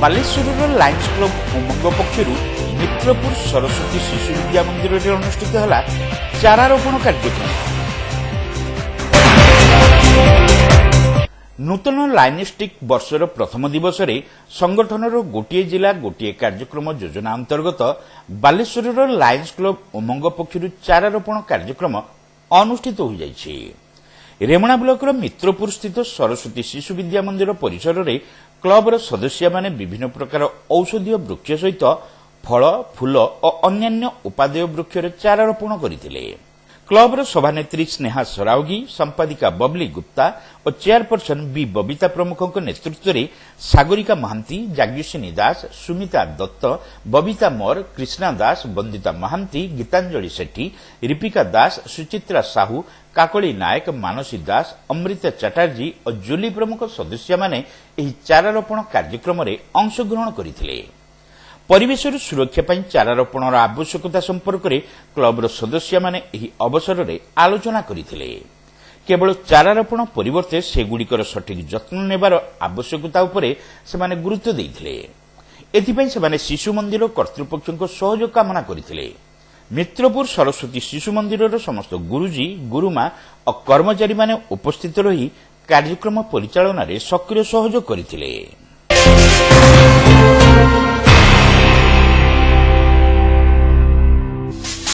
ବାଲେଶ୍ୱରର Lions club Umang ପକ୍ଷରୁ ମିତ୍ରପୁର ସରସ୍ୱତୀ ଶିଶୁ ବିଦ୍ୟା ମନ୍ଦିରରେ ଅନୁଷ୍ଠିତ ହେଲା ଚାରାରୋପଣ କାର୍ଯ୍ୟକ୍ରମ। ନୂତନ ଲାଇନିଷ୍ଟିକ୍ ବର୍ଷର ପ୍ରଥମ ଦିବସରେ ସଂଗଠନର ଗୋଟିଏ ଜିଲ୍ଲା ଗୋଟିଏ କାର୍ଯ୍ୟକ୍ରମ ଯୋଜନା ଅନ୍ତର୍ଗତ ବାଲେଶ୍ୱରର ଲାୟନ୍ସ କ୍ଲବ ଉମଙ୍ଗ ପକ୍ଷରୁ ଚାରାରୋପଣ କାର୍ଯ୍ୟକ୍ରମ ଅନୁଷ୍ଠିତ ହୋଇଯାଇଛି। ରେମଣା ବ୍ଲକର ମିତ୍ରପୁର ସ୍ଥିତ ସରସ୍ୱତୀ ଶିଶୁ ବିଦ୍ୟା ମନ୍ଦିର ପରିସରରେ କ୍ଲବର ସଦସ୍ୟମାନେ ବିଭିନ୍ନ ପ୍ରକାର ଔଷଧୀୟ ବୃକ୍ଷ ସହିତ ଫଳ ଫୁଲ ଓ ଅନ୍ୟାନ୍ୟ ଉପାଦେୟ ବୃକ୍ଷର ଚାରାରୋପଣ କରିଥିଲେ। କ୍ଲବର ସଭାନେତ୍ରୀ ସ୍ନେହା ସରାଓଗୀ, ସମ୍ପାଦିକା ବବଲି ଗୁପ୍ତା ଓ ଚେୟାରପର୍ସନ ବି ବବିତା ପ୍ରମୁଖଙ୍କ ନେତୃତ୍ୱରେ ସାଗରିକା ମହାନ୍ତି, ଯାଜ୍ଞସିନୀ ଦାସ, ସୁମିତା ଦତ୍ତ, ବବିତା ମର, କୃଷ୍ଣା ଦାସ, ବନ୍ଦିତା ମହାନ୍ତି, ଗୀତାଞ୍ଜଳି ସେଠୀ, ରିପିକା ଦାସ, ସୁଚିତ୍ରା ସାହୁ, କାକଳି ନାୟକ, ମାନସୀ ଦାସ, ଅମୃତା ଚାଟାର୍ଜୀ ଓ ଜୁଲି ପ୍ରମୁଖ ସଦସ୍ୟମାନେ ଏହି ଚାରାରୋପଣ କାର୍ଯ୍ୟକ୍ରମରେ ଅଂଶଗ୍ରହଣ କରିଥିଲେ। ପରିବେଶର ସୁରକ୍ଷା ପାଇଁ ଚାରାରୋପଣର ଆବଶ୍ୟକତା ସମ୍ପର୍କରେ କ୍ଲବର ସଦସ୍ୟମାନେ ଏହି ଅବସରରେ ଆଲୋଚନା କରିଥିଲେ। କେବଳ ଚାରାରୋପଣ ପରିବର୍ତ୍ତେ ସେଗୁଡ଼ିକର ସଠିକ୍ ଯତ୍ନ ନେବାର ଆବଶ୍ୟକତା ଉପରେ ସେମାନେ ଗୁରୁତ୍ୱ ଦେଇଥିଲେ। ଏଥିପାଇଁ ସେମାନେ ଶିଶୁ ମନ୍ଦିର କର୍ତ୍ତୃପକ୍ଷଙ୍କ ସହଯୋଗ କାମନା କରିଥିଲେ। ମିତ୍ରପୁର ସରସ୍ୱତୀ ଶିଶୁ ମନ୍ଦିରର ସମସ୍ତ ଗୁରୁଜୀ, ଗୁରୁମା ଓ କର୍ମଚାରୀମାନେ ଉପସ୍ଥିତ ରହି କାର୍ଯ୍ୟକ୍ରମ ପରିଚାଳନାରେ ସକ୍ରିୟ ସହଯୋଗ କରିଥିଲେ।